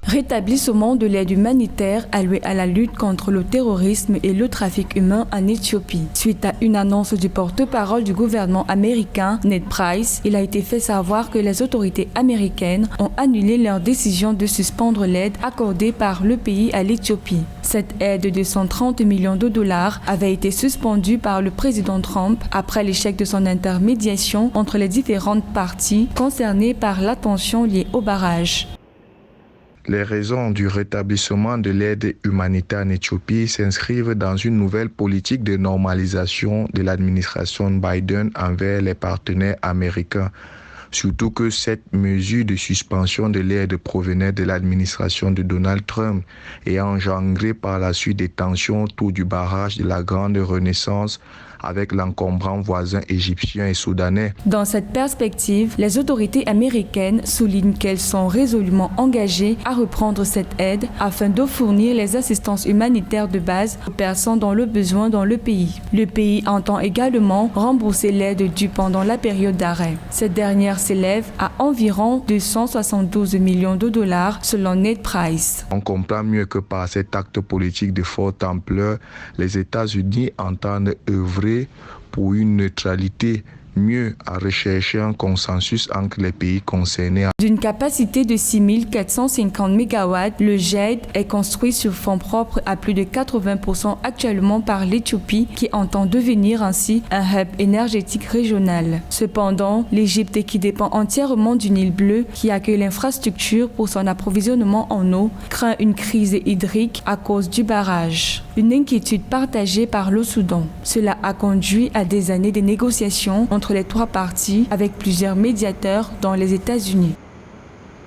Rétablissement de l'aide humanitaire allouée à la lutte contre le terrorisme et le trafic humain en Éthiopie. Suite à une annonce du porte-parole du gouvernement américain, Ned Price, il a été fait savoir que les autorités américaines ont annulé leur décision de suspendre l'aide accordée par le pays à l'Éthiopie. Cette aide de 130 millions de dollars avait été suspendue par le président Trump après l'échec de son intermédiation entre les différentes parties concernées par la tension liée au barrage. Les raisons du rétablissement de l'aide humanitaire en Éthiopie s'inscrivent dans une nouvelle politique de normalisation de l'administration Biden envers les partenaires américains. Surtout que cette mesure de suspension de l'aide provenait de l'administration de Donald Trump et a engendré par la suite des tensions autour du barrage de la Grande Renaissance avec l'encombrant voisin égyptien et soudanais. Dans cette perspective, les autorités américaines soulignent qu'elles sont résolument engagées à reprendre cette aide afin de fournir les assistances humanitaires de base aux personnes dans le besoin dans le pays. Le pays entend également rembourser l'aide due pendant la période d'arrêt. Cette dernière s'élève à environ 272 millions de dollars selon Ned Price. On comprend mieux que par cet acte politique de forte ampleur, les États-Unis entendent œuvrer pour une neutralité, mieux à rechercher un consensus entre les pays concernés. D'une capacité de 6450 MW, le GED est construit sur fonds propres à plus de 80% actuellement par l'Éthiopie qui entend devenir ainsi un hub énergétique régional. Cependant, l'Égypte qui dépend entièrement du Nil bleu qui accueille l'infrastructure pour son approvisionnement en eau craint une crise hydrique à cause du barrage. Une inquiétude partagée par le Soudan. Cela a conduit à des années de négociations entre les trois parties avec plusieurs médiateurs dans les États-Unis.